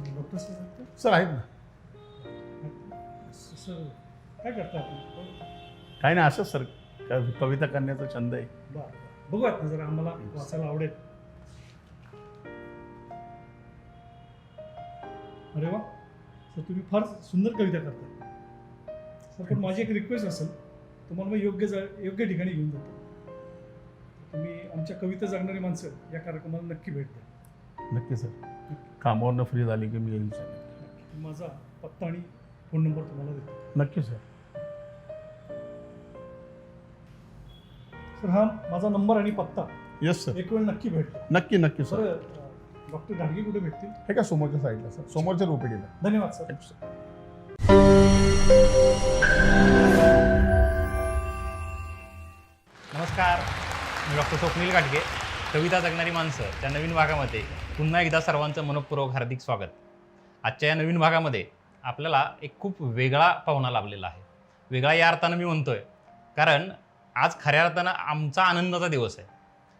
Doctor sir sir आहेत ना. Sir काय करता आपण? काही नाही असंच सर कविता करण्याचा छंद आहे. बरं बघूयात ना जरा आम्हाला वाचायला आवडेल. अरे वा सर तुम्ही फार सुंदर कविता करता सर. पण माझी एक रिक्वेस्ट असेल तुम्हाला मी योग्य ठिकाणी घेऊन जातो. तुम्ही आमच्या कविता जागणारी माणसं या कार्यक्रमाला नक्की भेट द्या. नक्की सर. कामावरनं फ्री झाली की मी येईल सर. माझा पत्ता आणि फोन नंबर तुम्हाला देतो. नक्की सर. सर हा माझा नंबर आणि पत्ता येस सर. एक वेळ नक्की भेट द्या. नक्की नक्की सर. सर डॉक्टर घाडगे कुठे भेटतील? हे का समोरच्या साईडला सर, समोरच्या ओपीडीला. धन्यवाद सर. Thank you sir. नमस्कार, मी डॉक्टर स्वप्नील घाटगे. कविता जगणारी माणसं त्या नवीन भागामध्ये पुन्हा एकदा सर्वांचं मनपूर्वक हार्दिक स्वागत. आजच्या या नवीन भागामध्ये आपल्याला एक खूप वेगळा पाहुणा लाभलेला आहे. वेगळा या अर्थानं मी म्हणतोय कारण आज खऱ्या अर्थानं आमचा आनंदाचा दिवस आहे.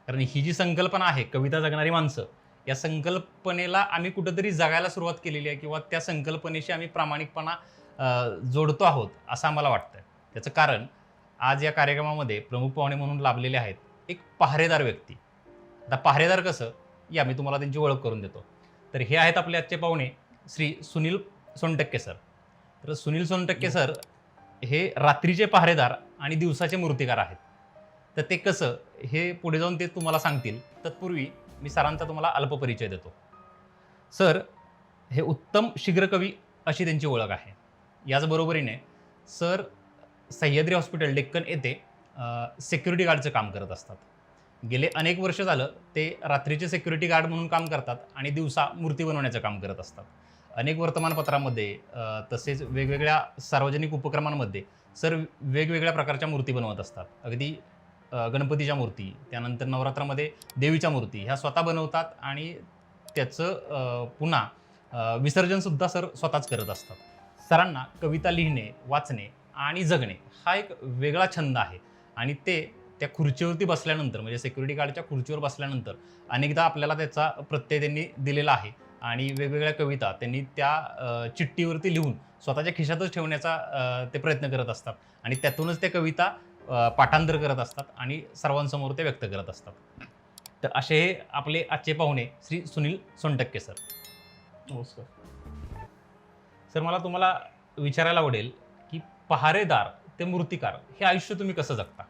कारण ही जी संकल्पना आहे कविता जगणारी माणसं, या संकल्पनेला आम्ही कुठंतरी जगायला सुरुवात केलेली आहे किंवा त्या संकल्पनेशी आम्ही प्रामाणिकपणा जोडतो आहोत असं आम्हाला वाटतं. त्याचं कारण आज या कार्यक्रमामध्ये प्रमुख पाहुणे म्हणून लाभलेले आहेत एक पहारेदार व्यक्ती. आता पहारेदार कसं या मी तुम्हाला त्यांची ओळख करून देतो. तर हे आहेत आपले आजचे पाहुणे श्री सुनील सोनटक्के सर. तर सुनील सोनटक्के सर हे रात्रीचे पहारेदार आणि दिवसाचे मूर्तिकार आहेत. तर ते कसं हे पुढे जाऊन ते तुम्हाला सांगतील. तत्पूर्वी मी सरांचा तुम्हाला अल्पपरिचय देतो. सर हे उत्तम शीघ्रकवी अशी त्यांची ओळख आहे. याचबरोबरीने सर सह्याद्री हॉस्पिटल डेक्कन येथे सिक्युरिटी गार्डचं काम करत असतात. गेले अनेक वर्ष झालं ते रात्रीचे सिक्युरिटी गार्ड म्हणून काम करतात आणि दिवसा मूर्ती बनवण्याचं काम करत असतात. अनेक वर्तमानपत्रामध्ये तसेच वेगवेगळ्या सार्वजनिक उपक्रमांमध्ये सर वेगवेगळ्या प्रकारच्या मूर्ती बनवत असतात. अगदी गणपतीच्या मूर्ती, त्यानंतर नवरात्रामध्ये देवीच्या मूर्ती ह्या स्वतः बनवतात आणि त्याचं पुन्हा विसर्जनसुद्धा सर स्वतःच करत असतात. सरांना कविता लिहिणे, वाचणे आणि जगणे हा एक वेगळा छंद आहे आणि ते त्या खुर्चीवरती बसल्यानंतर म्हणजे सिक्युरिटी गार्डच्या खुर्चीवर बसल्यानंतर अनेकदा आपल्याला त्याचा प्रत्यय त्यांनी दिलेला आहे आणि वेगवेगळ्या कविता त्यांनी त्या चिठ्ठीवरती लिहून स्वतःच्या खिशातच ठेवण्याचा ते प्रयत्न करत असतात आणि त्यातूनच त्या कविता पाठांतर करत असतात आणि सर्वांसमोर ते व्यक्त करत असतात. तर असे हे आपले आजचे पाहुणे श्री सुनील सोनटक्के सर. नमस्कार सर. मला तुम्हाला विचारायला आवडेल की पहारेदार ते मूर्तिकार हे आयुष्य तुम्ही कसं जगता?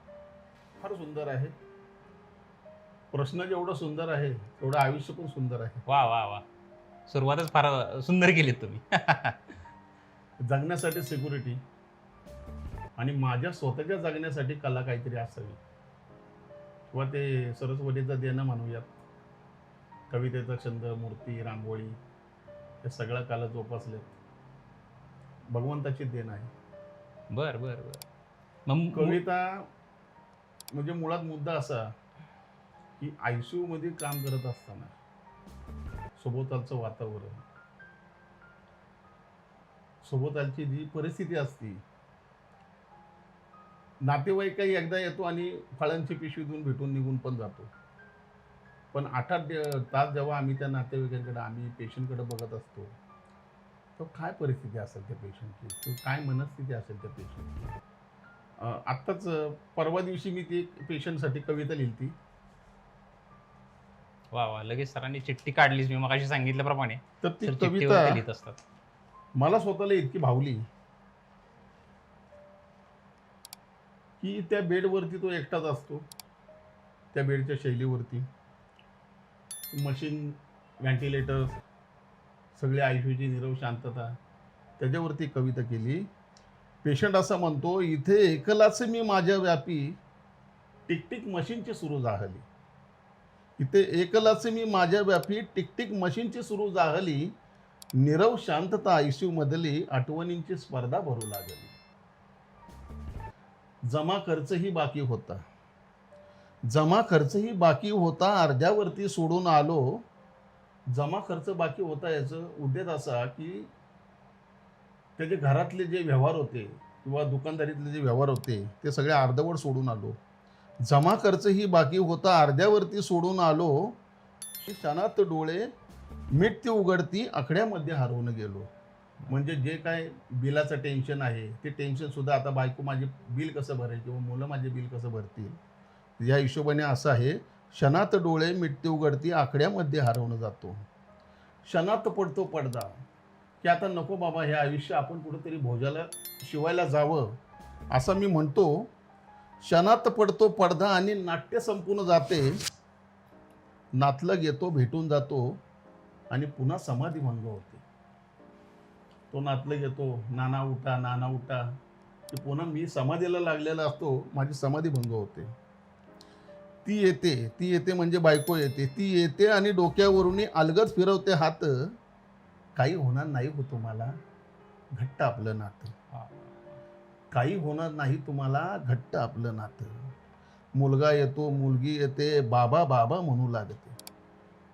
फार सुंदर आहे. प्रश्न जेवढं सुंदर आहे तेवढं आयुष्य पण सुंदर आहे. वा वा वा, सुरुवातच फार सुंदर केलीत तुम्ही. जगण्यासाठी सिक्युरिटी आणि माझ्या स्वतःच्या जगण्यासाठी कला काहीतरी असावी किंवा ते सरस्वतीचं देणं म्हणूयात. कवितेचा छंद, मूर्ती, रांगोळी हे सगळ्या कला जोपासल्यात. भगवंताची देण आहे. बर बर बर. मग कविता म्हणजे मुळात मुद्दा असा की ICU मध्ये काम करत असताना सभोवतालचं वातावरण, सभोवतालची जी परिस्थिती असती, नातेवाईक काही एकदा येतो आणि फळांची पिशवी देऊन भेटून निघून पण जातो. पण 8-8 तास जेव्हा आम्ही त्या नातेवाईकांकडे आम्ही पेशंटकडे बघत असतो तर काय परिस्थिती असेल त्या पेशंटची, तो काय मनस्थिती असेल त्या पेशंटची. आत्ताच परवा दिवशी मी ती पेशंटसाठी कविता लिहिली. वा वा, लगेच सरांनी चिठ्ठी काढलीच. मी मगाशी सांगितल्याप्रमाणे तर ती सर चिठ्ठीवरती कविता लिहित असतात. मला स्वतःला इतकी भावली की त्या बेडवरती तो एकटाच असतो. त्या बेडच्या शैलीवरती मशीन, व्हेंटिलेटर्स, सगळे ICUची नीरव शांतता, त्याच्यावरती कविता केली. पेशंट असं म्हणतो, इथे एकलाच मी माझ्या व्यापी टिकटिक मशीनची सुरू जाहली. इथे एकलाच मी माझ्या व्यापी टिकटिक मशीनची सुरू जाहली. नीरव शांतता ICU मधली आठवणींची स्पर्धा भरू लागली. जमा खर्चही बाकी होता, जमा खर्चही बाकी होता, अर्ध्यावरती सोडून आलो. जमा खर्च बाकी होता याचं उद्देश असा की त्याचे घरातले जे व्यवहार होते किंवा दुकानदारीतले जे व्यवहार होते ते सगळे अर्धवट सोडून आलो. जमा खर्चही बाकी होता, अर्ध्यावरती सोडून आलो. क्षणात डोळे मीठ ती उघडती आकड्यामध्ये हरवून गेलो. म्हणजे जे काय बिलाचं टेन्शन आहे ते टेन्शन सुद्धा आता बायको माझे बिल कसं भरेल किंवा मुलं माझे बिल कसं भरतील या हिशोबाने असं आहे. क्षणात डोळे मिटते उघडती आकड्यामध्ये हरवून जातो. क्षणात पडतो पडदा की आता नको बाबा हे आयुष्य आपण कुठंतरी भोजाला शिवायला जावं असं मी म्हणतो. क्षणात पडतो पडदा आणि नाट्य संपून जाते. नातलग येतो भेटून जातो आणि पुन्हा समाधी भंग होते. तो नातलग येतो, नाना उठा की पुन्हा मी समाधीला लागलेला असतो, माझी समाधी भंग होते. ती येते म्हणजे बायको येते. ती येते आणि डोक्यावरून अलगद फिरवते हात. काही होणार नाही हो तुम्हाला, घट्ट आपलं नातं. काही होणार नाही तुम्हाला, घट्ट आपलं नातं. मुलगा येतो, मुलगी येते, बाबा बाबा म्हणू लागते.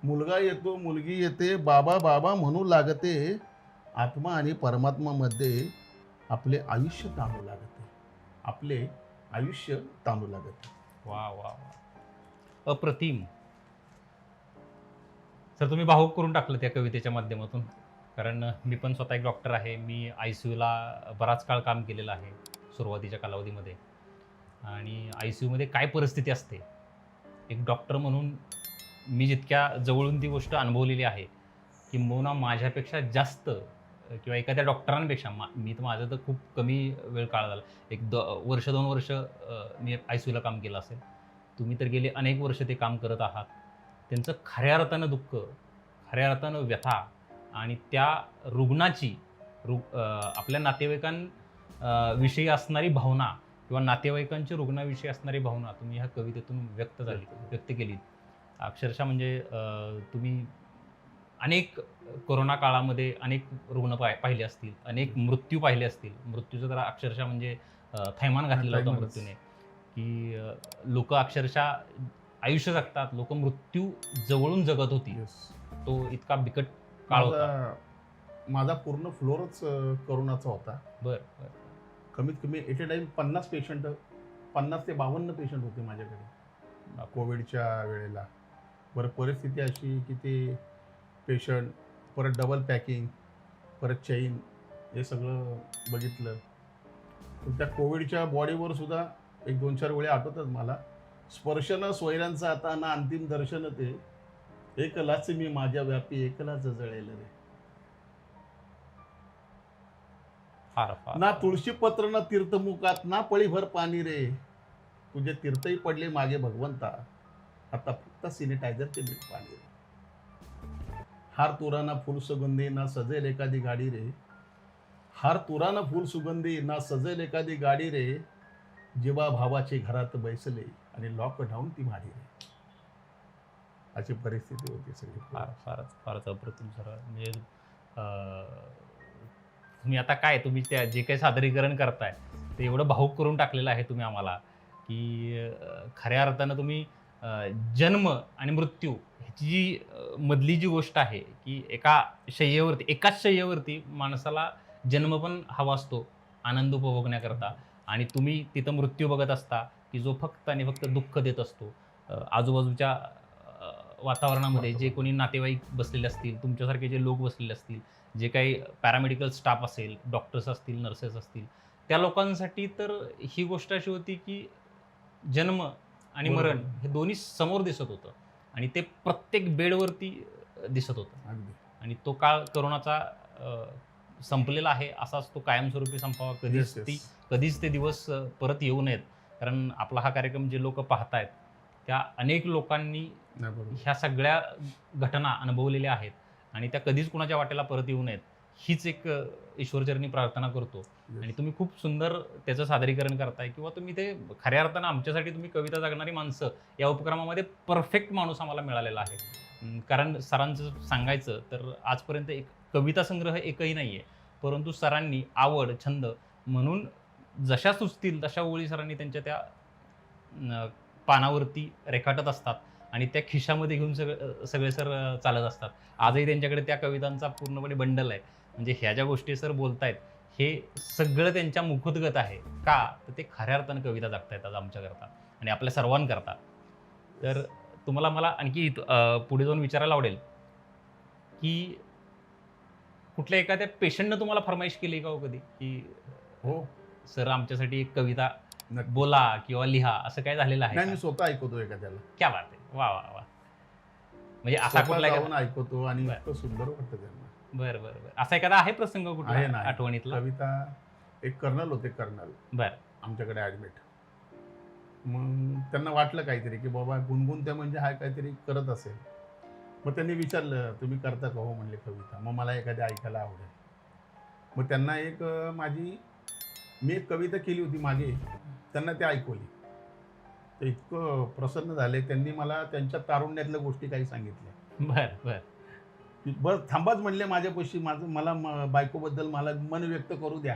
मुलगा येतो, मुलगी येते, बाबा बाबा म्हणू लागते. आत्मा आणि परमात्मामध्ये आपले आयुष्य ताणू लागते. आपले आयुष्य ताणू लागते. वा वा वा, अप्रतिम सर. तुम्ही भावुक करून टाकलं त्या कवितेच्या माध्यमातून. कारण मी पण स्वतः एक डॉक्टर आहे. मी ICUला बराच काळ काम केलेलं आहे सुरुवातीच्या कालावधीमध्ये. आणि ICUमध्ये काय परिस्थिती असते, एक डॉक्टर म्हणून मी जितक्या जवळून ती गोष्ट अनुभवलेली आहे, किंबहुना माझ्यापेक्षा जास्त किंवा एखाद्या डॉक्टरांपेक्षा मी तर माझं तर खूप कमी वेळ काळ झाला, एक वर्ष 2 वर्ष मी ICUला काम केलं असेल. तुम्ही तर गेले अनेक वर्ष ते काम करत आहात. त्यांचं खऱ्या अर्थानं दुःख, खऱ्या अर्थानं व्यथा आणि त्या रुग्णाची आपल्या नातेवाईकांविषयी असणारी भावना किंवा नातेवाईकांची रुग्णाविषयी असणारी भावना तुम्ही ह्या कवितेतून व्यक्त केली. अक्षरशः म्हणजे तुम्ही अनेक कोरोना काळामध्ये अनेक रुग्ण पाहिले असतील, अनेक मृत्यू पाहिले असतील. मृत्यूचं तर अक्षरशः म्हणजे थैमान घातलेलं होतं मृत्यूने, की लोक अक्षरशः आयुष्य जगतात, लोक मृत्यू जवळून जगत होती. तो इतका बिकट काळ होता. माझा पूर्ण फ्लोरच कोरोनाचा होता. बरं. कमीत कमी एट ए टाईम 50 ते 52 पेशंट होते माझ्याकडे कोविडच्या वेळेला. बरं, परिस्थिती अशी की ते पेशंट, परत डबल पॅकिंग, परत चेन, हे सगळं बघितलं. पण त्या कोविडच्या बॉडीवर सुद्धा 1-2-4 वेळी आठवतात मला, स्पर्शन स्वैरांचं आता ना अंतिम दर्शन ते, एकलाच मी माझ्या व्यापी एकलाच जळेल रे. ना तुळशीपत्र ना तीर्थमुखात ना पळीभर पाणी रे. तुझे तीर्थही पडले मागे भगवंता, आता फक्त सॅनिटायझरचे मीठ पाणी रे. हार तुराना फुल सुगंधी ना सजेल एखादी गाडी रे. हार तुराना फुल सुगंधी ना सजेल एखादी गाडी रे. जीवा भावाचे घरात बैसले आणि लॉकडाऊन ती माडी रे. अशी परिस्थिती होती सगळी. फारच अप्रतिम सर. म्हणजे तुम्ही आता काय, तुम्ही त्या जे काही सादरीकरण करताय ते एवढं भावुक करून टाकलेलं आहे तुम्ही आम्हाला, की खऱ्या अर्थानं तुम्ही जन्म आणि मृत्यू ह्याची जी मधली जी गोष्ट आहे, की एकाच शय्येवरती माणसाला जन्म पण हवा असतो आनंद उपभोगण्याकरता, आणि तुम्ही तिथं मृत्यू बघत असता की जो फक्त आणि फक्त दुःख देत असतो. आजूबाजूच्या वातावरणामध्ये जे कोणी नातेवाईक बसलेले असतील, तुमच्यासारखे जे लोक बसलेले असतील, जे काही पॅरामेडिकल स्टाफ असेल, डॉक्टर्स असतील, नर्सेस असतील, त्या लोकांसाठी तर ही गोष्ट अशी होती की जन्म आणि मरण हे दोन्ही समोर दिसत होतं आणि ते प्रत्येक बेडवरती दिसत होतं. आणि तो काळ करोनाचा संपलेला आहे, असाच तो कायमस्वरूपी संपावा. कधीच ते दिवस परत येऊ नयेत. कारण आपला हा कार्यक्रम जे लोक पाहतायत त्या अनेक लोकांनी ह्या सगळ्या घटना अनुभवलेल्या आहेत आणि त्या कधीच कुणाच्या वाटेला परत येऊ नयेत, हीच एक ईश्वरचरणी प्रार्थना करतो. आणि तुम्ही खूप सुंदर त्याचं सादरीकरण करताय, किंवा तुम्ही ते खऱ्या अर्थानं आमच्यासाठी तुम्ही कविता जगणारी माणसं या उपक्रमामध्ये परफेक्ट माणूस आम्हाला मिळालेला आहे. कारण सरांचं सांगायचं तर आजपर्यंत एक कविता संग्रह एकही नाही आहे, परंतु सरांनी आवड, छंद म्हणून जशा सुचतील तशा ओळी सरांनी त्यांच्या त्या पानावरती रेखाटत असतात आणि त्या खिशामध्ये घेऊन सगळे सर चालत असतात. आजही त्यांच्याकडे त्या कवितांचा पूर्णपणे बंडल आहे. म्हणजे ह्या ज्या गोष्टी सर बोलतायत हे सगळं त्यांच्या मुखोद्गत आहे. का तर ते खऱ्या अर्थानं कविता जगतायत आज आमच्याकरता आणि आपल्या सर्वांकरता. तर तुम्हाला मला आणखी पुढे जाऊन विचारायला आवडेल की कुठल्या एखाद्या पेशंटनं तुम्हाला फरमाईश केली का हो कधी की हो, सर आमच्यासाठी एक कविता नक्की. बोला किंवा लिहा, असं काय झालेलं आहे नाही, मी का? स्वतः ऐकवतो एखाद्याला. क्या बात आहे, वा वा वा. म्हणजे असा स्वतः कुठला जाऊन ऐकवतो आणि बरं. इतकं सुंदर वाटतं त्यांना. बरं बरं बरं, असा एखादा आहे प्रसंग आहे कुठला ना. आठवणीतला? कविता एक कर्नल होते, कर्नल बरं. आमच्याकडे ॲडमिट. मग त्यांना वाटलं काहीतरी की बाबा गुणगुणत्या म्हणजे हा काहीतरी करत असेल. मग त्यांनी विचारलं, तुम्ही करता का? हो म्हणले, कविता. मग मला एखादी ऐकायला आवडेल. मग त्यांना एक मी एक कविता केली होती मागे, त्यांना ती ऐकवली. ते इतकं प्रसन्न झाले, त्यांनी मला त्यांच्या तारुण्यातल्या गोष्टी काही सांगितल्या. बरं बरं की बस थांबाच म्हणले माझ्यापाशी, मला बायकोबद्दल मला मन व्यक्त करू द्या.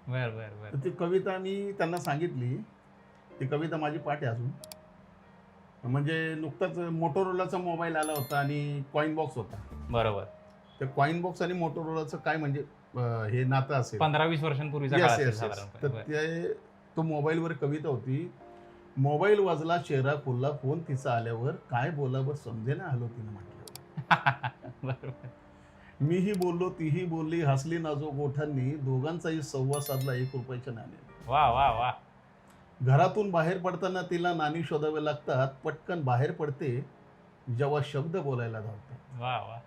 बरं बरं बरं. तर ती कविता मी त्यांना सांगितली. ती कविता माझी पाठ आहे अजून. म्हणजे नुकताच मोटोरोलाचा मोबाईल आला होता आणि कॉईन बॉक्स होता. बरोबर. त्या कॉईन बॉक्स आणि मोटोरोलाचं काय म्हणजे हे नातं असेल. 15-20 वर्षांपूर्वीचा Yes, काळ असेल yes, yes. साधारणपणे. तर बरं. ते तो मोबाईलवर कविता होती. मोबाईल वाजला, चेहरा खुलला, फोन तिचा आल्यावर, काय बोलावं समजेना आलो तिनं म्हटलं. बरोबर. मीही बोललो, तीही बोलली, हसली नाजूक ओठांनी, दोघांचाही संवाद साधला 1 रुपयाच्या नाण्याने. वा वा वा. घरातून बाहेर पडताना तिला नाणी शोधावे लागतात, पटकन बाहेर पडते जेव्हा शब्द बोलायला धावतात. वा वा.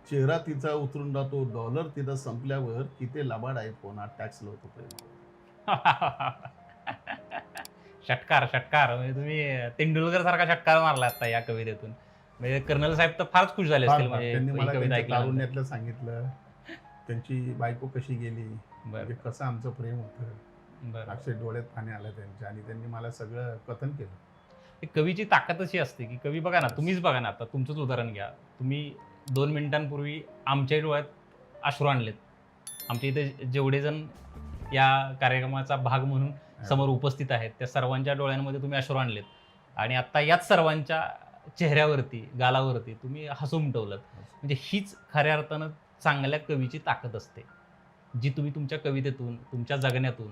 चेहरा तिचा उतरून जातो, डॉलर तिथं संपल्यावर, किती लबाड आहे फोनात टॅक्स लावतो प्रेमावर. षटकार षटकार, म्हणजे तुम्ही तेंडुलकर सारखा षटकार मारला आता या कवितेतून. म्हणजे कर्नल साहेब तर फारच खुश झाले असतील म्हणजे त्यांनी ही मला कविता त्यांच्या ऐकल्यानंतर. तारुण्यातलं सांगितलं, त्यांची बायको कशी गेली, बरं म्हणजे कसं आमचं प्रेम होतं. बरं. अक्षय डोळ्यात पाणी आलं त्यांच्या, आणि त्यांनी मला सगळं कथन केलं. ही कवीची ताकद अशी असते की कवी बघा ना, तुम्हीच बघा ना, आता तुमचंच उदाहरण घ्या. तुम्ही 2 मिनिटांपूर्वी आमच्या डोळ्यात अश्रू आणलेत. आमच्या इथे जेवढे जण या कार्यक्रमाचा भाग म्हणून समोर उपस्थित आहेत त्या सर्वांच्या डोळ्यांमध्ये तुम्ही अश्रू आणलेत, आणि आता याच सर्वांच्या चेहऱ्यावरती, गालावरती तुम्ही हसून उमटवलं. म्हणजे हीच खऱ्या अर्थानं चांगल्या कवीची ताकद असते, जी तुम्ही तुमच्या कवितेतून, तुमच्या जगण्यातून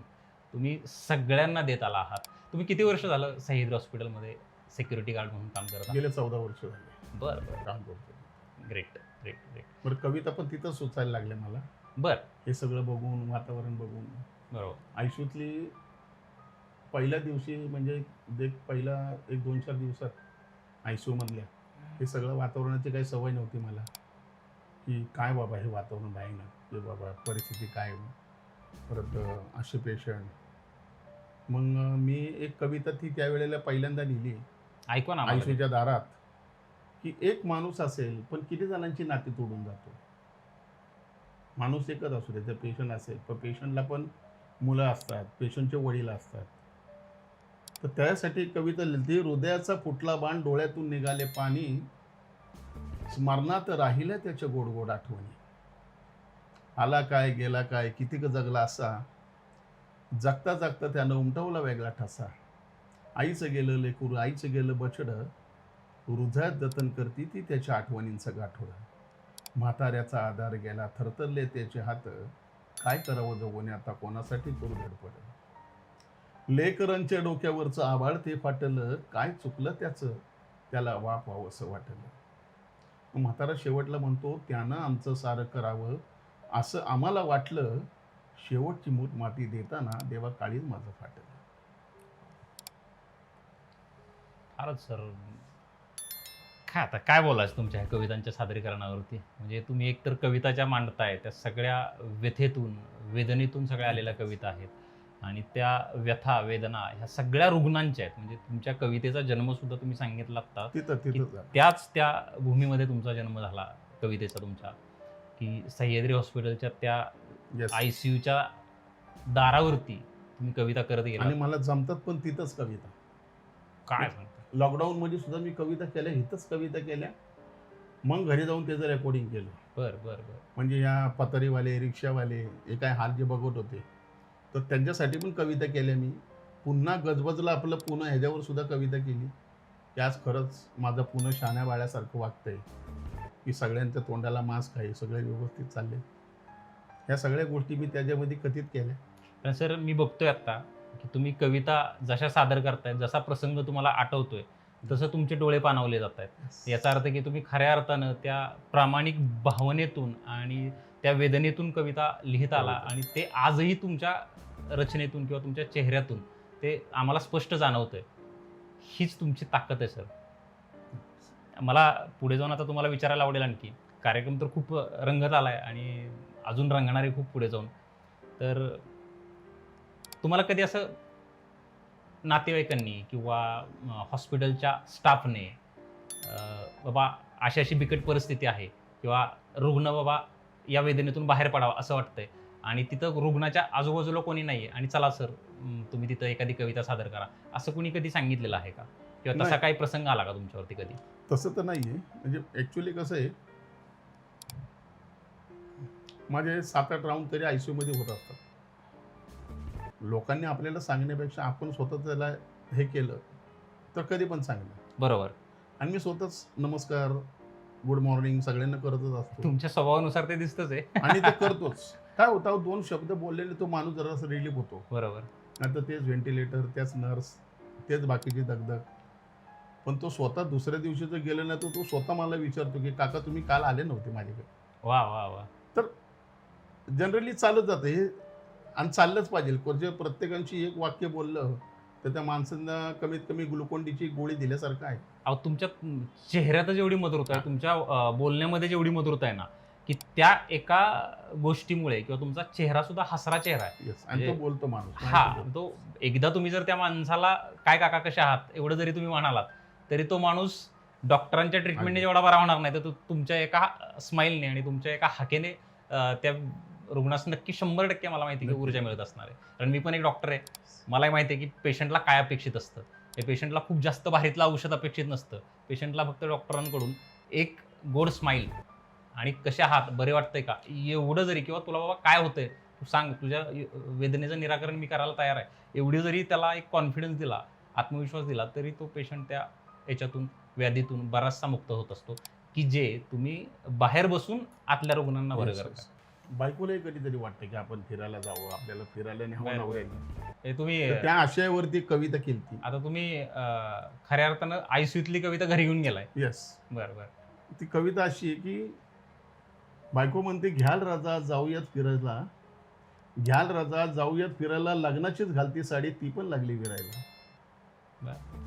तुम्ही सगळ्यांना देत आला आहात. तुम्ही किती वर्ष झालं सह्याद्री हॉस्पिटलमध्ये सिक्युरिटी गार्ड म्हणून काम करत आहात? गेले 14 वर्ष झाले बरं बरं. काम करतो. Great great great. बरं, कविता पण तिथं सुचायला लागल्या मला, बरं. हे सगळं बघून, वातावरण बघून. बरोबर. आयुष्यातली पहिल्या दिवशी म्हणजे पहिला 1-2-4 दिवसात ICU मधल्या हे सगळं वातावरणाची काही सवय नव्हती मला, की काय बाबा हे वातावरण आहे ना, की बाबा परिस्थिती काय, परत असे पेशंट. मग मी एक कविता ती त्यावेळेला पहिल्यांदा लिहिली ऐकवा ना आम्हाला. ICUच्या दारात, की एक माणूस असेल पण किती जणांची नाती तोडून जातो. माणूस एकच असू दे, जर पेशंट असेल पण पेशंटला पण मुलं असतात, पेशंटचे वडील असतात. तर त्यासाठी कविता लिहिली, हृदयाचा फुटला बाण, डोळ्यातून निघाले पाणी, स्मरणात राहिल्या त्याच्या गोड गोड आठवणी. आला काय गेला काय, कितीक जगला असा, जगता जगता त्यानं उमटवला वेगळा ठसा. आईचं गेलं लेकरू, आईचं गेलं बछडं, हृदयात जतन करती ती त्याच्या आठवणींचं गाठोडं. म्हाताऱ्याचा आधार गेला, थरथरले त्याचे हात, काय करावं जगून आता, कोणासाठी करू धडपड. लेकरांच्या डोक्यावरचं आभाळ ते फाटलं, काय चुकलं त्याचं, त्याला वाप व्हावंसं वाटलं. मग म्हातारा शेवटला म्हणतो, त्यानं आमचं सारं करावं असं आम्हाला वाटलं, शेवटची मूठ माती देताना देवा काळीच माझं फाटलं. फारच सर, काय आता काय बोलायचं तुमच्या ह्या कवितांच्या सादरीकरणावरती. म्हणजे तुम्ही एकतर कविता ज्या मांडताय त्या सगळ्या व्यथेतून, वेदनेतून सगळ्या आलेल्या कविता आहेत, आणि त्या व्यथा, वेदना ह्या सगळ्या रुग्णांच्या आहेत. म्हणजे तुमच्या कवितेचा जन्मसुद्धा तुम्ही सांगितला आत्ता, तिथं की झालं. त्याच त्या भूमीमध्ये तुमचा जन्म झाला कवितेचा तुमच्या, की सह्याद्री हॉस्पिटलच्या त्या Yes. ICUच्या दारावरती तुम्ही कविता करत आणि गेला. मला जमतात पण तिथंच कविता. काय सांगता? लॉकडाऊन मध्ये सुद्धा मी कविता केल्या, इथंच कविता केल्या, मग घरी जाऊन त्याचं रेकॉर्डिंग केलं. बरं बरं बरं. म्हणजे या पतरीवाले, रिक्षावाले हे काय हाल जे बघत होते, तर त्यांच्यासाठी पण कविता केल्या मी. पुन्हा गजबजला आपलं पुणे ह्याच्यावर सुद्धा कविता केली, की आज खरंच माझं पुणे शाण्या बाळ्यासारखं वागतंय, की सगळ्यांच्या तोंडाला मास्क आहे, सगळे व्यवस्थित चालले. ह्या सगळ्या गोष्टी मी त्याच्यामध्ये कथित केल्या. पण सर मी बघतोय आता की तुम्ही कविता जशा सादर करताय, जसा प्रसंग तुम्हाला आठवतोय तसं तुमचे डोळे पाणावले जात आहेत. याचा अर्थ की तुम्ही खऱ्या अर्थानं त्या प्रामाणिक भावनेतून आणि त्या वेदनेतून कविता लिहित आला बरोबर. आणि ते आजही तुमच्या रचनेतून किंवा तुमच्या चेहऱ्यातून ते आम्हाला स्पष्ट जाणवतंय. हीच तुमची ताकद आहे सर. मला पुढे जाऊन आता तुम्हाला विचारायला आवडेल आणखी. कार्यक्रम तर खूप रंगत आलाय आणि अजून रंगणार आहे खूप पुढे जाऊन. तर तुम्हाला कधी असं नातेवाईकांनी किंवा हॉस्पिटलच्या स्टाफने बाबा अशी बिकट परिस्थिती आहे किंवा रुग्ण बाबा या वेदनेतून बाहेर पडावा असं वाटतंय आणि तिथं रुग्णाच्या आजूबाजूला कोणी नाही आहे आणि चला सर तुम्ही तिथं एखादी कविता सादर करा असं कुणी कधी सांगितलेलं आहे का? किंवा तसा नाही. काही प्रसंग आला का तुमच्यावरती कधी? तसं तर नाही आहे. म्हणजे ॲक्च्युली कसं आहे, माझे 7-8 राऊंड तरी ICU मध्ये होत असतात. लोकांनी आपल्याला सांगण्यापेक्षा आपण स्वतः त्याला हे केलं तर कधी पण चांगलं. बरोबर. आणि मी स्वतःच नमस्कार, गुड मॉर्निंग सगळ्यांना करतच असतो तुमच्या स्वभावानुसार ते दिसतंच आहे. आणि ते करतोच. काय होतं, 2 शब्द बोललेले तो माणूस जरासा रिलीफ होतो. बरोबर. नाही तर तेच व्हेंटिलेटर, त्याच नर्स, तेच बाकीची दगदग. पण तो स्वतः दुसऱ्या दिवशी जर गेला नाही तर तो स्वतः मला विचारतो की काका तुम्ही काल आले नव्हते माझ्याकडे. वा वा वा. जनरली चालत जातं हे आणि चाललंच पाहिजे. म्हणजे प्रत्येकांशी एक वाक्य बोललं तर त्या माणसांना कमीत कमी ग्लुकोन-डीची गोळी दिल्यासारखं आहे. अहो तुमच्या चेहऱ्यातच एवढी मधुरता आहे, तुमच्या बोलण्यामध्ये जेवढी मधुरता आहे ना, की त्या एका गोष्टीमुळे किंवा तुमचा चेहरा सुद्धा हसरा चेहरा आहे. Yes. आणि तो म्हणजे- बोलतो माणूस. हा, तो एकदा तुम्ही जर त्या माणसाला काय काका कशा आहात एवढं जरी तुम्ही म्हणालात तरी तो माणूस डॉक्टरांच्या ट्रीटमेंटने अगदी. जेवढा बरा होणार नाही तर तो तुमच्या एका स्माईलने आणि तुमच्या एका हाकेने त्या रुग्णास नक्की 100% मला माहिती आहे की नक्की. ऊर्जा मिळत असणार आहे. कारण मी पण एक डॉक्टर आहे. मलाही माहिती आहे की पेशंटला काय अपेक्षित असतं. हे पेशंटला खूप जास्त भारीतलं औषध अपेक्षित नसतं. पेशंटला फक्त डॉक्टरांकडून एक गोड स्माईल आणि कसे आहात, बरे वाटतंय का, एवढं जरी किंवा तुला बाबा काय होतंय तू सांग, तुझ्या वेदनेचं निराकरण मी करायला तयार आहे, एवढी जरी त्याला एक कॉन्फिडन्स दिला, आत्मविश्वास दिला, तरी तो पेशंट त्या याच्यातून व्याधीतून बराचसा मुक्त होत असतो की जे तुम्ही बाहेर बसून आतल्या रुग्णांना बरं Yes, करता. yes. बायकोलाही कधीतरी वाटतं की आपण फिरायला जावं, आपल्याला फिरायला न्यावं बरं. नवऱ्याने. हे तुम्ही तर त्या आशयावरती कविता केली. आता तुम्ही खऱ्या अर्थानं आयसीयूतली कविता घरी घेऊन गेलाय. येस. बरं बरं. ती कविता अशी आहे की बायको म्हणते घ्याल राजा जाऊयात फिरायला, घ्याल राजा जाऊयात फिरायला, लग्नाचीच घालती साडी ती पण लागली विरायला.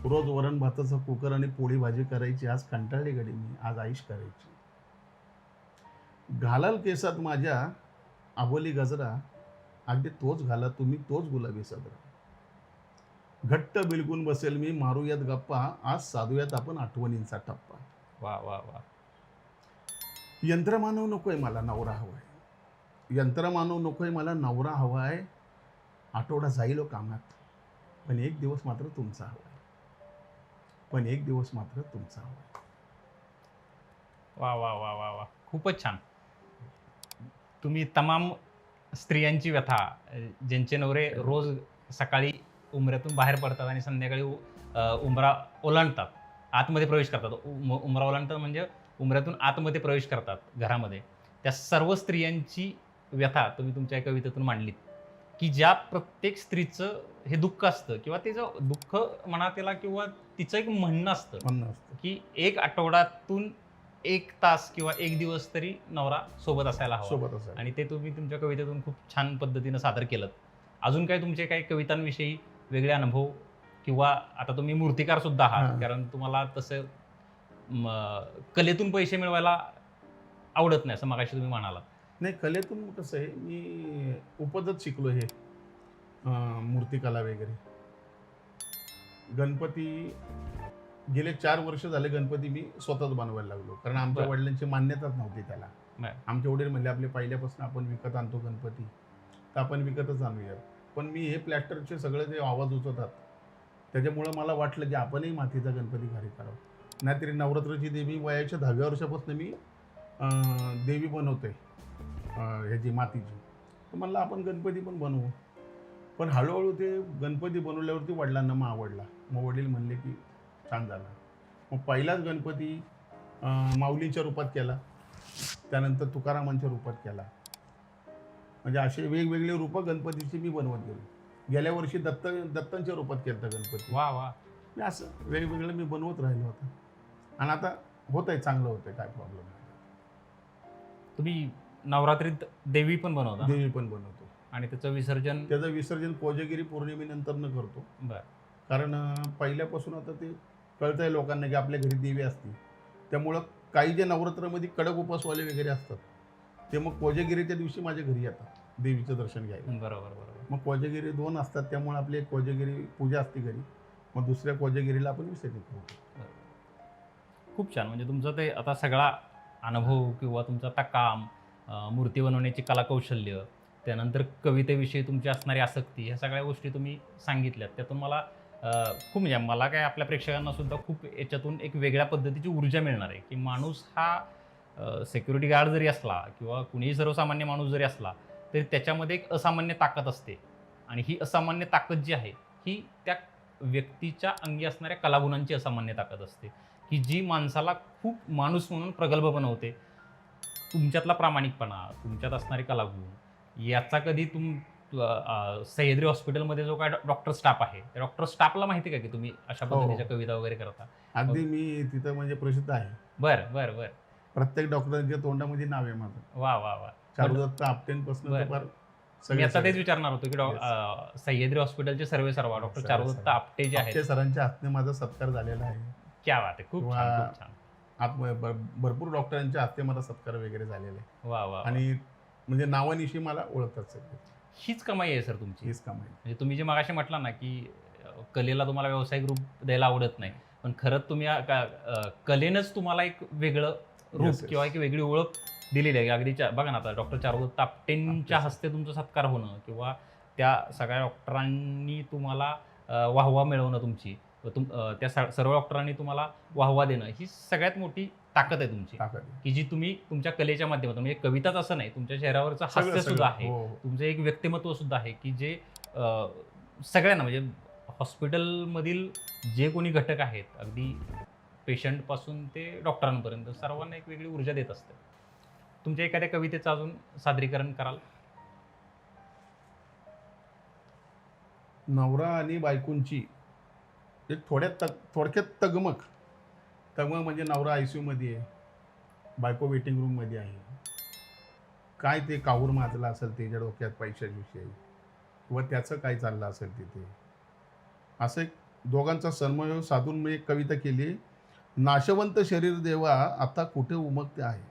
रोज वरण भाताचा कुकर आणि पोळी भाजी करायची, आज कंटाळली गडी मी, आज आईश करायची. घालाल केसात माझ्या आबोली गजरा, अगदी तोच घाला तुम्ही तोच गुलाबी सदरा. घट्ट बिलगून बसेल मी, मारूयात गप्पा, आज साधूयात आपण आठवणींचा टप्पा. वा वा वा. यंत्रमानव नकोय मला नवरा हवाय, यंत्रमानव नकोय मला नवरा हवाय. आठवडा जाईल हो कामात, पण एक दिवस मात्र तुमचा हवाय, पण एक दिवस मात्र तुमचा हवाय. वा वा वा वा वा. खूपच छान. तुम्ही तमाम स्त्रियांची व्यथा, ज्यांचे नवरे रोज सकाळी उंबऱ्यातून बाहेर पडतात आणि संध्याकाळी उंबरा ओलांडतात, आतमध्ये प्रवेश करतात. उंबरा ओलांडतात म्हणजे उंबऱ्यातून आतमध्ये प्रवेश करतात घरामध्ये. त्या सर्व स्त्रियांची व्यथा तुम्ही तुमच्या कवितेतून मांडलीत की ज्या प्रत्येक स्त्रीचं हे दुःख असतं किंवा तिचं दुःख म्हणा त्याला किंवा तिचं एक म्हणणं असतं म्हणणं असतं. की एक आठवड्यातून 1 तास किंवा 1 दिवस तरी नवरा सोबत असायला हवा. सोबत असायला. आणि ते तुम्ही तुमच्या कवितेतून खूप छान पद्धतीनं सादर केलं. अजून काही तुमचे काही कवितांविषयी वेगळे अनुभव किंवा आता तुम्ही मूर्तिकार सुद्धा आहात, हां. कारण तुम्हाला तसं कलेतून पैसे मिळवायला आवडत नाही असं मगाशी तुम्ही म्हणालात. नाही, कलेतून कसं आहे, मी उपजत शिकलो हे मूर्तिकला वगैरे. गणपती गेले 4 वर्ष झाले गणपती मी स्वतःच बनवायला लागलो, कारण आमच्या बरं. वडिलांची मान्यताच नव्हती त्याला. बरं. आमचे वडील म्हणले आपले पहिल्यापासून आपण विकत आणतो गणपती, तर आपण विकतच आणूया. पण मी हे प्लॅस्टरचे सगळे जे आवाज उचवतात त्याच्यामुळं मला वाटलं की आपणही मातीचा गणपती घरी करावा. नाहीतरी नवरात्राची देवी वयाच्या 10व्या वर्षापासून मी देवी बनवतोय ह्याची मातीची. तर म्हणलं आपण गणपती पण बनवू. पण हळूहळू ते गणपती बनवल्यावरती वडिलांना मग आवडला. मग वडील म्हणले की छान झाला. मग पहिलाच गणपती माऊलींच्या रूपात केला, त्यानंतर तुकारामांच्या रूपात केला. म्हणजे असे वेगवेगळे रूपं गणपतीची मी बनवत गेलो. गेल्या वर्षी दत्तांच्या रूपात केलं गणपती. वा वा. मी असं वेगवेगळं मी बनवत राहिलो होतं आणि आता होत आहे, चांगलं होतं आहे, काय प्रॉब्लेम नाही. तुम्ही नवरात्रीत देवी पण बनवता ना? देवी पण बनवतो. आणि त्याचं विसर्जन त्याचं विसर्जन कोजागिरी पौर्णिमेनंतर न करतो. बरं. कारण पहिल्यापासून आता ते कळतं आहे लोकांना की आपल्या घरी देवी असते. त्यामुळं काही जे नवरात्रामध्ये कडक उपवासवाले वगैरे असतात ते मग कोजागिरीच्या दिवशी माझ्या घरी येतात देवीचं दर्शन घ्यायला. बरोबर बरोबर. मग कोजागिरी 2 असतात, त्यामुळे आपली एक कोजागिरी पूजा असते घरी, मग दुसऱ्या कोजागिरीला आपण विसर्जित करतो. खूप छान. म्हणजे तुमचा ते आता सगळा अनुभव किंवा तुमचं आता काम, मूर्ती बनवण्याची कलाकौशल्य, त्यानंतर कवितेविषयी तुमची असणारी आसक्ती, ह्या सगळ्या गोष्टी तुम्ही सांगितल्यात. त्यातून मला खूप म्हणजे मला काय आपल्या प्रेक्षकांना सुद्धा खूप याच्यातून एक वेगळ्या पद्धतीची ऊर्जा मिळणार आहे की माणूस हा सिक्युरिटी गार्ड जरी असला किंवा कुणीही सर्वसामान्य माणूस जरी असला तरी त्याच्यामध्ये एक असामान्य ताकद असते आणि ही असामान्य ताकद जी आहे ही त्या व्यक्तीच्या अंगी असणाऱ्या कलागुणांची असामान्य ताकद असते की जी माणसाला खूप माणूस म्हणून प्रगल्भ बनवते. तुमच्यातला प्रामाणिकपणा, तुमच्यात असणारे कलागुण याचा कधी सह्याद्री हॉस्पिटलमध्ये जो काय डॉक्टर स्टाफ आहे त्या डॉक्टर स्टाफला माहिती का की तुम्ही अशा पद्धतीच्या कविता वगैरे करता? अगदी मी तिथं म्हणजे प्रसिद्ध आहे. बरं बरं बरं. प्रत्येक डॉक्टरांच्या तोंडामध्ये नाव आहे माझं. वा वा वा. चारुदत्त आपटेंपासून बरं. तर फार मी सगळे आता तेच विचारणार होतो की सह्याद्री हॉस्पिटलचे सर्वेसर्वा डॉक्टर सर्वे चारुदत्त सर्वा. आपटे जे आहेत, आपटे सरांच्या हातने माझा सत्कार झालेला आहे. क्या बात आहे. खूप छान किंवा खूप छान. भरपूर डॉक्टरांच्या हाते माझा सत्कार वगैरे झालेला आहे वा वा. आणि म्हणजे नावानिशी मला ओळखतात सगळे. हीच कमाई आहे सर तुमची. हीच कमाई. म्हणजे तुम्ही जे मगाशी म्हटला ना की कलेला तुम्हाला व्यावसायिक रूप द्यायला आवडत नाही, पण खरंच तुम्ही कलेनंच तुम्हाला एक वेगळं रूप Yes, yes. किंवा एक वेगळी ओळख दिलेली आहे. अगदी बघा ना आता डॉक्टर चारुदत्त आपटेंच्या हस्ते तुमचा सत्कार होणं किंवा त्या सगळ्या डॉक्टरांनी तुम्हाला वाहवा मिळवणं तुमची, त्या सर्व डॉक्टरांनी तुम्हाला वाहवा देणं, ही सगळ्यात मोठी ताकद आहे तुमची ताकद आहे. की जी तुम्ही तुमच्या कलेच्या माध्यमातून, म्हणजे कविताच असं नाही, तुमच्या चेहऱ्यावरचं सगळं- हास्य सुद्धा आहे, हो, हो. तुमचं एक व्यक्तिमत्व सुद्धा आहे की जे सगळ्यांना म्हणजे हॉस्पिटलमधील जे कोणी घटक आहेत अगदी पेशंटपासून ते डॉक्टरांपर्यंत सर्वांना एक वेगळी ऊर्जा देत असते. तुमच्या एखाद्या कवितेचं अजून सादरीकरण कराल? नवरा आणि बायकोंची एक थोडक्यात तगमग म्हणजे नवरा ICU मध्ये आहे, बायको वेटिंग रूममध्ये आहे. काय ते काहूर माजला असेल त्याच्या डोक्यात पैशाविषयी किंवा त्याचं काय चाललं असेल तिथे, असं एक दोघांचा समन्वय साधून मी एक कविता केली. नाशवंत शरीर देवा आता कुठे उमगते आहे,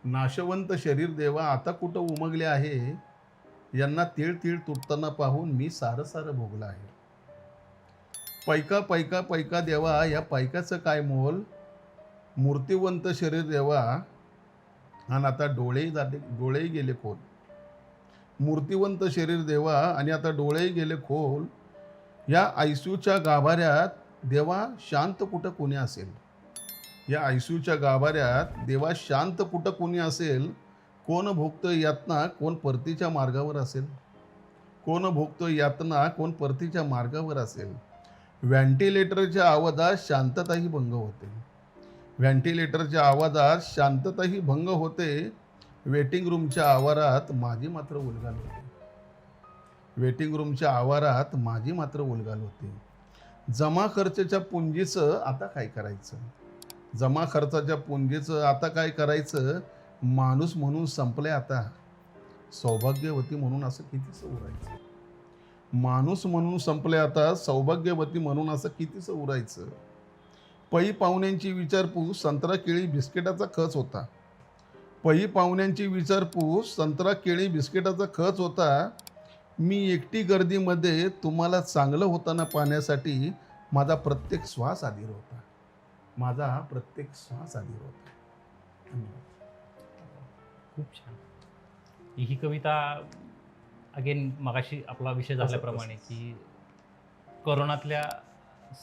नाशवंत शरीर देवा आता कुठं उमगले आहे, यांना तीळ तीळ तुटताना पाहून मी सारं सारं भोगलं आहे. पैका पैका पैका देवा या पैकाचं काय मोल, मूर्तिवंत शरीर देवा आणि आता डोळेही गेले खोल, मूर्तिवंत शरीर देवा आणि आता डोळेही गेले खोल, या ICUच्या गाभाऱ्यात देवा शांत कुठं कोणी असेल, या ICUच्या गाभाऱ्यात देवा शांत कुठं कोणी असेल, कोण भोगतो यातना कोण परतीच्या मार्गावर असेल, कोण भोगतो यातना कोण परतीच्या मार्गावर असेल. व्हेंटिलेटरच्या आवाजात शांतताही भंग होते, व्हेंटिलेटरच्या आवाजात शांतताही भंग होते, वेटिंग रूमच्या आवारात माझी मात्र उलगाल होते, वेटिंग रूमच्या आवारात माझी मात्र उलगाल होते. जमा खर्चाच्या पुंजीचं आता काय करायचं, जमा खर्चाच्या पुंजीचं आता काय करायचं, माणूस म्हणून संपले आता, सौभाग्यवती म्हणून असं कितीसं उरायचं, माणूस म्हणून संपले आता, सौभाग्यवती म्हणून असं कितीसं उरायचं. पै पाहुण्यांची विचारपूस संत्रा केळी बिस्किटाचा खच होता, पै पाहुण्यांची विचारपूस संत्रा केळी बिस्किटाचा खच होता, मी एकटी गर्दीमध्ये तुम्हाला चांगलं होताना पाहण्यासाठी माझा प्रत्येक श्वास आधीर होता, माझा प्रत्येक श्वास आधीर होता. खूप छान. ही कविता अगेन मगाशी आपला विषय झाल्याप्रमाणे की कोरोनातल्या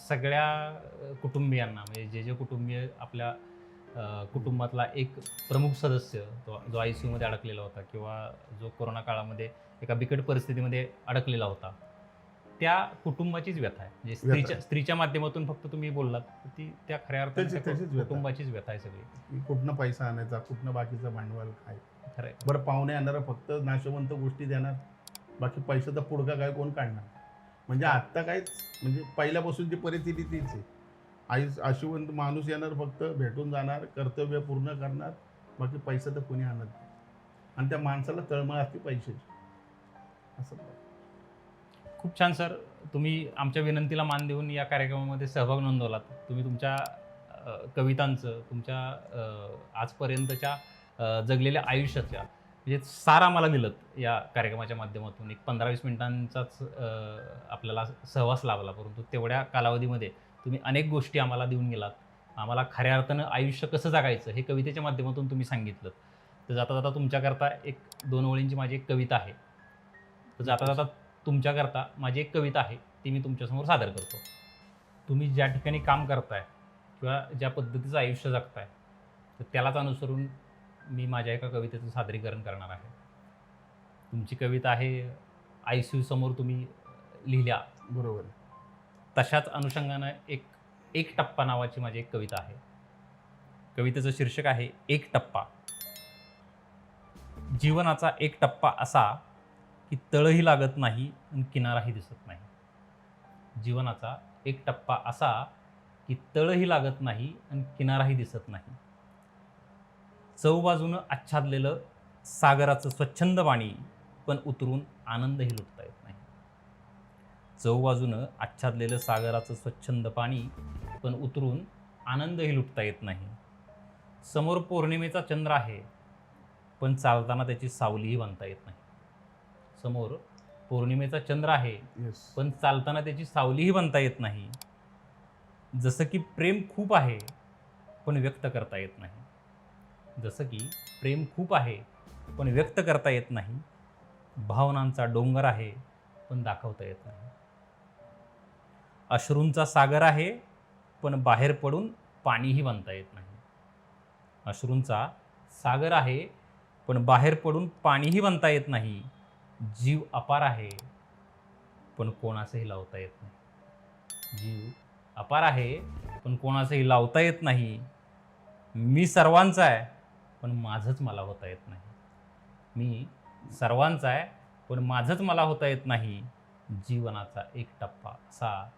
सगळ्या कुटुंबियांना, म्हणजे जे कुटुंबीय आपल्या कुटुंबातला एक प्रमुख सदस्य जो ICU मध्ये अडकलेला होता किंवा जो कोरोना काळामध्ये एका बिकट परिस्थितीमध्ये अडकलेला होता, त्या कुटुंबाचीच व्यथा आहे. म्हणजे स्त्रीच्या माध्यमातून फक्त तुम्ही बोललात, ती त्या खऱ्या अर्थाने कुटुंबाचीच व्यथा आहे सगळी. कुठनं पैसा आणायचा, कुठनं बाकीचं भांडवल काय, खरं बरं पाहुणे येणार फक्त नाशवंत गोष्टी देणार, बाकी पैशाचा पुडका काय कोण काढणार. म्हणजे आत्ता काहीच म्हणजे पहिल्यापासूनची परिस्थिती तीच आहे. आशुवंत माणूस येणार, फक्त भेटून जाणार, कर्तव्य पूर्ण करणार, बाकी पैसा तर कोणी आणत नाही. आणि त्या माणसाला तळमळ असते पैशाची. असं खूप छान सर, तुम्ही आमच्या विनंतीला मान देऊन या कार्यक्रमामध्ये सहभाग नोंदवलात. तुम्ही तुमच्या कवितांचं, तुमच्या आजपर्यंतच्या जगलेल्या आयुष्याच्या म्हणजे सार आम्हाला दिलं या कार्यक्रमाच्या माध्यमातून. एक 15-20 मिनिटांचाच आपल्याला सहवास लाभला, परंतु तेवढ्या कालावधीमध्ये तुम्ही अनेक गोष्टी आम्हाला देऊन गेलात. आम्हाला खऱ्या अर्थानं आयुष्य कसं जगायचं हे कवितेच्या माध्यमातून तुम्ही सांगितलं. तर जाता जाता तुमच्याकरता 1-2 ओळींची माझी एक कविता आहे. तर जाता जाता तुमच्याकरता माझी एक कविता आहे, ती मी तुमच्यासमोर सादर करतो. तुम्ही ज्या ठिकाणी काम करताय किंवा ज्या पद्धतीचं आयुष्य जगताय, तर त्यालाच अनुसरून मी माझ्या एका कवितेचं सादरीकरण करणार आहे. तुमची कविता आहे ICU समोर तुम्ही लिहिल्या, बरोबर. तशाच अनुषंगानं एक टप्पा नावाची माझी एक कविता आहे. कवितेचं शीर्षक आहे एक टप्पा. जीवनाचा एक टप्पा असा की तळही लागत नाही आणि किनाराही दिसत नाही. जीवनाचा एक टप्पा असा की तळही लागत नाही आणि किनाराही दिसत नाही. चौबाजूनं आच्छादलेलं सागराचं स्वच्छंद पाणी, पण उतरून आनंदही लुटता येत नाही. चौबाजूनं आच्छादलेलं सागराचं स्वच्छंद पाणी, पण उतरून आनंदही लुटता येत नाही. समोर पौर्णिमेचा चंद्र आहे, पण चालताना त्याची सावलीही बांधता येत नाही. समोर पौर्णिमेचा चंद्र आहे, येस. पण चालताना त्याची सावलीही बांधता येत नाही. जसं की प्रेम खूप आहे, पण व्यक्त करता येत नाही. जसं की प्रेम खूप आहे, पण व्यक्त करता येत नाही. भावनांचा डोंगर आहे, पण दाखवता येत नाही. अश्रूंचा सागर आहे, पण बाहेर पडून पाणीही बांधता येत नाही. अश्रूंचा सागर आहे, पण बाहेर पडून पाणीही बांधता येत नाही. जीव अपार आहे, पण कोणाचंही लावता येत नाही. जीव अपार आहे, पण कोणाचंही लावता येत नाही. मी सर्वांचा आहे, पण माझंच मला होता येत नाही. मी सर्वांचा आहे, पण माझंच मला होता येत नाही. जीवनाचा एक टप्पा असा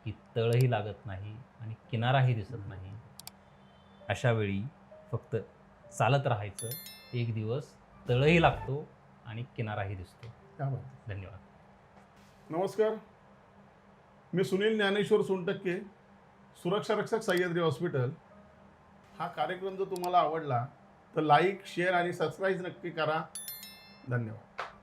की तळही लागत नाही आणि किनाराही दिसत नाही. अशा वेळी फक्त चालत राहायचं. एक दिवस तळही लागतो आणि किनाराही दिसतो. क्या बात. धन्यवाद. नमस्कार, मी सुनील ज्ञानेश्वर सोनटक्के, सुरक्षा रक्षक सह्याद्री हॉस्पिटल. हा कार्यक्रम जर तुम्हाला आवडला तर लाईक, शेअर आणि सबस्क्राईब नक्की करा. धन्यवाद.